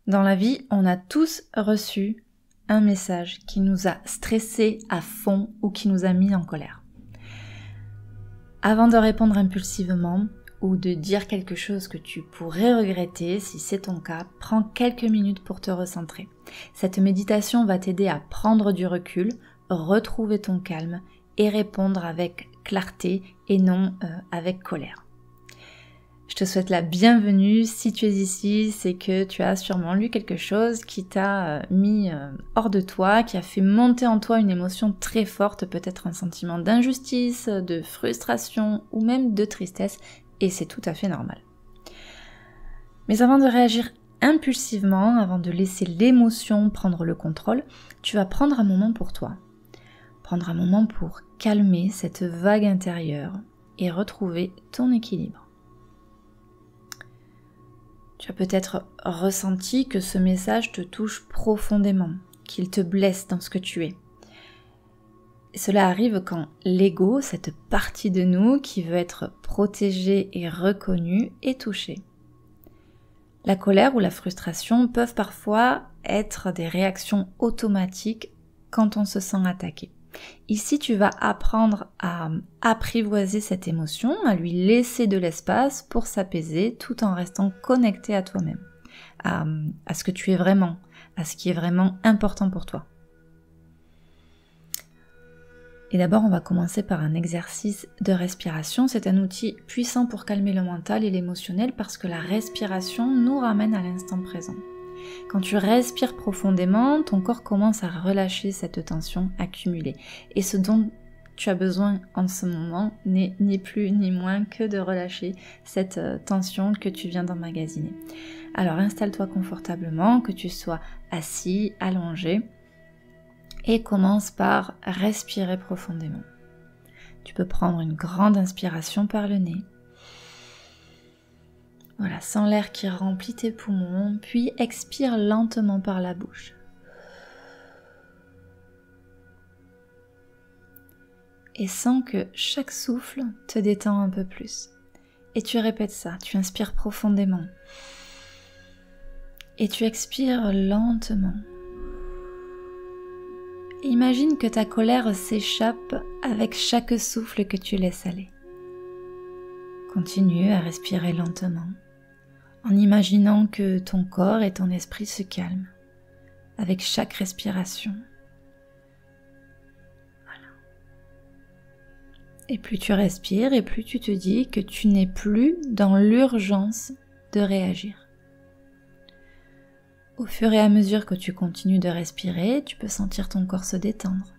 Dans la vie, on a tous reçu un message qui nous a stressés à fond ou qui nous a mis en colère. Avant de répondre impulsivement ou de dire quelque chose que tu pourrais regretter, si c'est ton cas, prends quelques minutes pour te recentrer. Cette méditation va t'aider à prendre du recul, retrouver ton calme et répondre avec clarté et non avec colère. Je te souhaite la bienvenue. Si tu es ici, c'est que tu as sûrement lu quelque chose qui t'a mis hors de toi, qui a fait monter en toi une émotion très forte, peut-être un sentiment d'injustice, de frustration ou même de tristesse, et c'est tout à fait normal. Mais avant de réagir impulsivement, avant de laisser l'émotion prendre le contrôle, tu vas prendre un moment pour toi. Prendre un moment pour calmer cette vague intérieure et retrouver ton équilibre. Tu as peut-être ressenti que ce message te touche profondément, qu'il te blesse dans ce que tu es. Et cela arrive quand l'ego, cette partie de nous qui veut être protégée et reconnue, est touchée. La colère ou la frustration peuvent parfois être des réactions automatiques quand on se sent attaqué. Ici, tu vas apprendre à apprivoiser cette émotion, à lui laisser de l'espace pour s'apaiser tout en restant connecté à toi-même, à ce que tu es vraiment, à ce qui est vraiment important pour toi. Et d'abord, on va commencer par un exercice de respiration. C'est un outil puissant pour calmer le mental et l'émotionnel parce que la respiration nous ramène à l'instant présent. Quand tu respires profondément, ton corps commence à relâcher cette tension accumulée. Et ce dont tu as besoin en ce moment n'est ni plus ni moins que de relâcher cette tension que tu viens d'emmagasiner. Alors installe-toi confortablement, que tu sois assis, allongé, et commence par respirer profondément. Tu peux prendre une grande inspiration par le nez. Voilà, sens l'air qui remplit tes poumons, puis expire lentement par la bouche. Et sens que chaque souffle te détend un peu plus. Et tu répètes ça, tu inspires profondément. Et tu expires lentement. Et imagine que ta colère s'échappe avec chaque souffle que tu laisses aller. Continue à respirer lentement, en imaginant que ton corps et ton esprit se calment avec chaque respiration. Voilà. Et plus tu respires et plus tu te dis que tu n'es plus dans l'urgence de réagir. Au fur et à mesure que tu continues de respirer, tu peux sentir ton corps se détendre.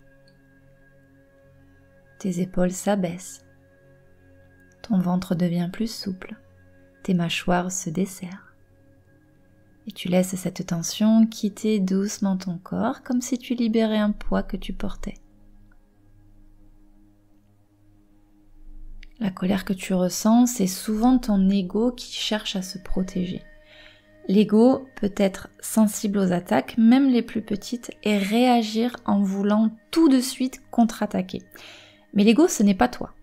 Tes épaules s'abaissent. Ton ventre devient plus souple. Tes mâchoires se desserrent. Et tu laisses cette tension quitter doucement ton corps comme si tu libérais un poids que tu portais. La colère que tu ressens, c'est souvent ton ego qui cherche à se protéger. L'ego peut être sensible aux attaques, même les plus petites, et réagir en voulant tout de suite contre-attaquer. Mais l'ego, ce n'est pas toi.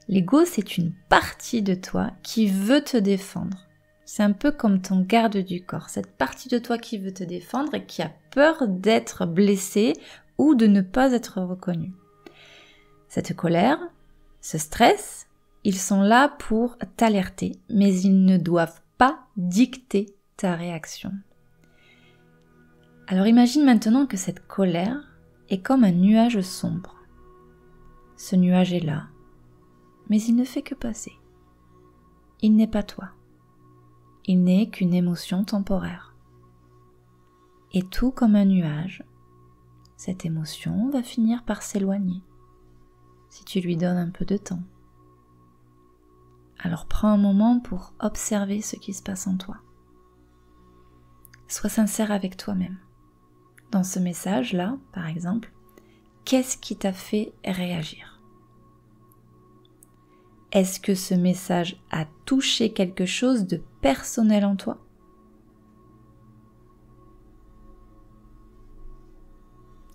L'ego, c'est une partie de toi qui veut te défendre. C'est un peu comme ton garde du corps, cette partie de toi qui veut te défendre et qui a peur d'être blessée ou de ne pas être reconnue. Cette colère, ce stress, ils sont là pour t'alerter, mais ils ne doivent pas dicter ta réaction. Alors imagine maintenant que cette colère est comme un nuage sombre. Ce nuage est là, mais il ne fait que passer. Il n'est pas toi. Il n'est qu'une émotion temporaire. Et tout comme un nuage, cette émotion va finir par s'éloigner, si tu lui donnes un peu de temps. Alors prends un moment pour observer ce qui se passe en toi. Sois sincère avec toi-même. Dans ce message-là, par exemple, qu'est-ce qui t'a fait réagir ? Est-ce que ce message a touché quelque chose de personnel en toi ?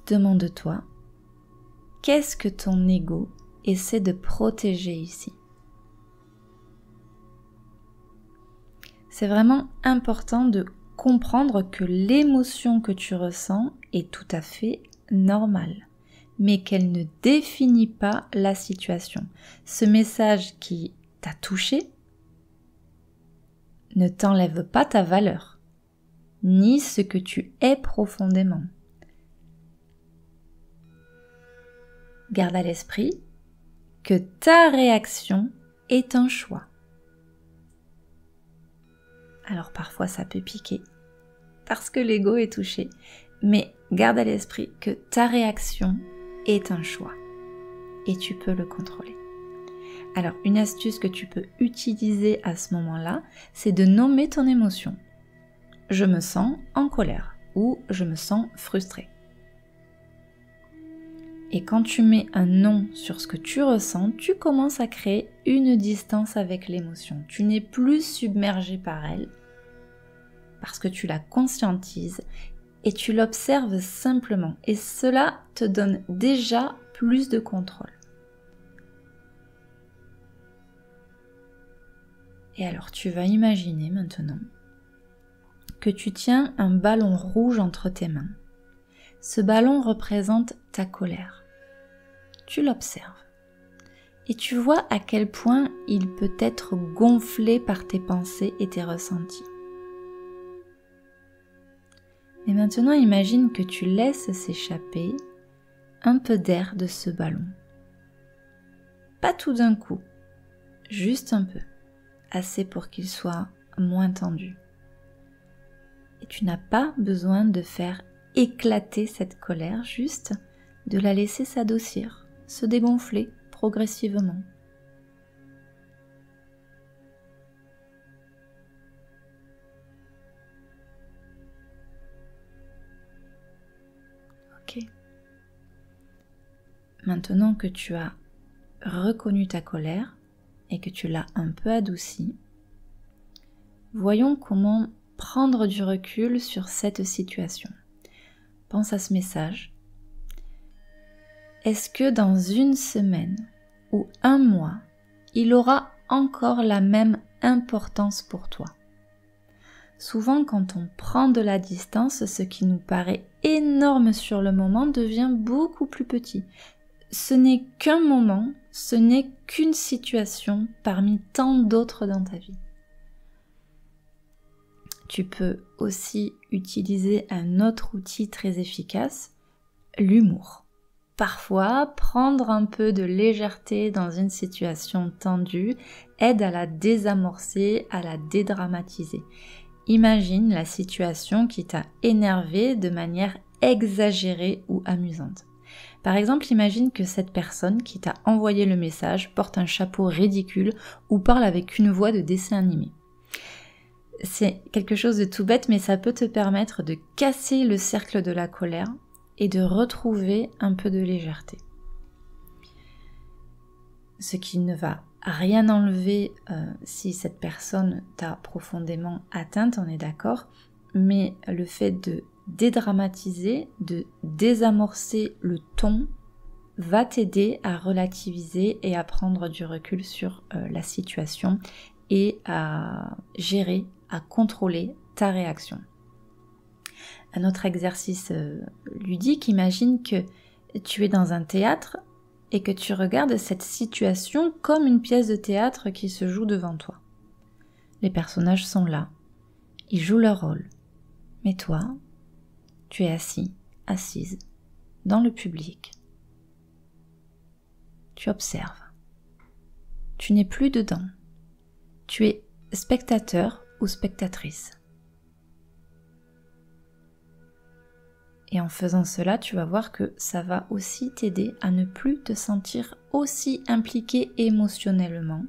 Demande-toi, qu'est-ce que ton ego essaie de protéger ici ? C'est vraiment important de comprendre que l'émotion que tu ressens est tout à fait normale, mais qu'elle ne définit pas la situation. Ce message qui t'a touché ne t'enlève pas ta valeur, ni ce que tu es profondément. Garde à l'esprit que ta réaction est un choix. Alors parfois ça peut piquer, parce que l'ego est touché, mais garde à l'esprit que ta réaction est un choix, et tu peux le contrôler. Alors une astuce que tu peux utiliser à ce moment-là, c'est de nommer ton émotion. Je me sens en colère, ou je me sens frustré. Et quand tu mets un nom sur ce que tu ressens, tu commences à créer une distance avec l'émotion. Tu n'es plus submergé par elle parce que tu la conscientises et tu l'observes simplement. Et cela te donne déjà plus de contrôle. Et alors tu vas imaginer maintenant que tu tiens un ballon rouge entre tes mains. Ce ballon représente ta colère. Tu l'observes et tu vois à quel point il peut être gonflé par tes pensées et tes ressentis. Et maintenant imagine que tu laisses s'échapper un peu d'air de ce ballon. Pas tout d'un coup, juste un peu, assez pour qu'il soit moins tendu. Et tu n'as pas besoin de faire éclater cette colère, juste de la laisser s'adoucir, se dégonfler progressivement. Ok. Maintenant que tu as reconnu ta colère et que tu l'as un peu adoucie, voyons comment prendre du recul sur cette situation. Pense à ce message. Est-ce que dans une semaine ou un mois, il aura encore la même importance pour toi? Souvent, quand on prend de la distance, ce qui nous paraît énorme sur le moment devient beaucoup plus petit. Ce n'est qu'un moment, ce n'est qu'une situation parmi tant d'autres dans ta vie. Tu peux aussi utiliser un autre outil très efficace, l'humour. Parfois, prendre un peu de légèreté dans une situation tendue aide à la désamorcer, à la dédramatiser. Imagine la situation qui t'a énervé de manière exagérée ou amusante. Par exemple, imagine que cette personne qui t'a envoyé le message porte un chapeau ridicule ou parle avec une voix de dessin animé. C'est quelque chose de tout bête, mais ça peut te permettre de casser le cercle de la colère et de retrouver un peu de légèreté. Ce qui ne va rien enlever si cette personne t'a profondément atteinte, on est d'accord, mais le fait de dédramatiser, de désamorcer le ton va t'aider à relativiser et à prendre du recul sur la situation et à gérer, à contrôler ta réaction. Un autre exercice ludique, imagine que tu es dans un théâtre et que tu regardes cette situation comme une pièce de théâtre qui se joue devant toi. Les personnages sont là, ils jouent leur rôle, mais toi, tu es assis, assise, dans le public. Tu observes. Tu n'es plus dedans. Tu es spectateur ou spectatrice. Et en faisant cela, tu vas voir que ça va aussi t'aider à ne plus te sentir aussi impliqué émotionnellement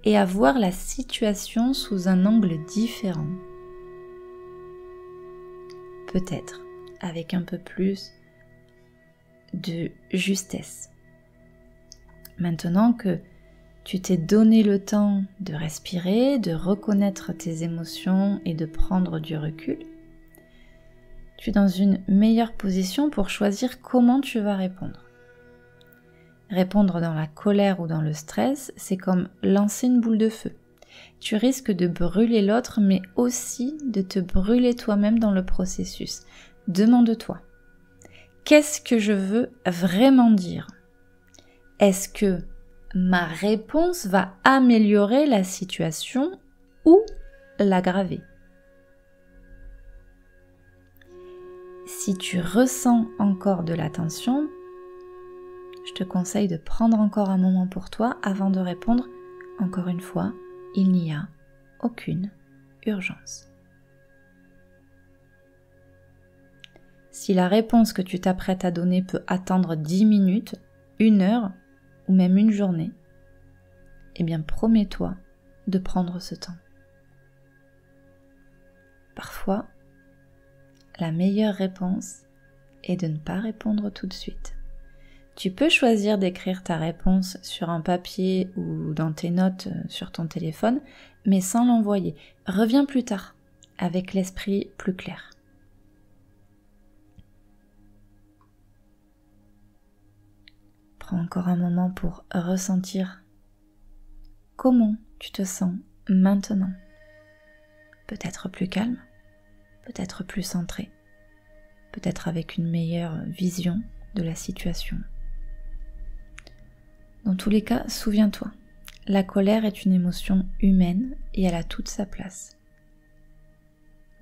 et à voir la situation sous un angle différent. Peut-être avec un peu plus de justesse. Maintenant que tu t'es donné le temps de respirer, de reconnaître tes émotions et de prendre du recul, tu es dans une meilleure position pour choisir comment tu vas répondre. Répondre dans la colère ou dans le stress, c'est comme lancer une boule de feu. Tu risques de brûler l'autre, mais aussi de te brûler toi-même dans le processus. Demande-toi, qu'est-ce que je veux vraiment dire ? Est-ce que ma réponse va améliorer la situation ou l'aggraver ? Si tu ressens encore de la tension, je te conseille de prendre encore un moment pour toi avant de répondre. Encore une fois, il n'y a aucune urgence. Si la réponse que tu t'apprêtes à donner peut attendre 10 minutes, 1 heure ou même une journée, eh bien promets-toi de prendre ce temps. Parfois, la meilleure réponse est de ne pas répondre tout de suite. Tu peux choisir d'écrire ta réponse sur un papier ou dans tes notes sur ton téléphone, mais sans l'envoyer. Reviens plus tard, avec l'esprit plus clair. Prends encore un moment pour ressentir comment tu te sens maintenant. Peut-être plus calme, peut-être plus centré, peut-être avec une meilleure vision de la situation. Dans tous les cas, souviens-toi, la colère est une émotion humaine et elle a toute sa place.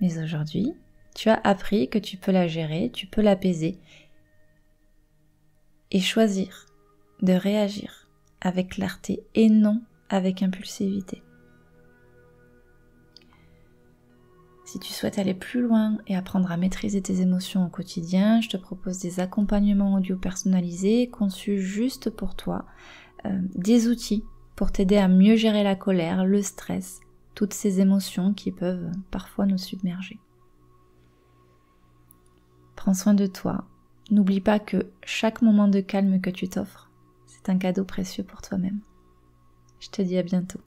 Mais aujourd'hui, tu as appris que tu peux la gérer, tu peux l'apaiser et choisir de réagir avec clarté et non avec impulsivité. Si tu souhaites aller plus loin et apprendre à maîtriser tes émotions au quotidien, je te propose des accompagnements audio personnalisés conçus juste pour toi, des outils pour t'aider à mieux gérer la colère, le stress, toutes ces émotions qui peuvent parfois nous submerger. Prends soin de toi. N'oublie pas que chaque moment de calme que tu t'offres, c'est un cadeau précieux pour toi-même. Je te dis à bientôt.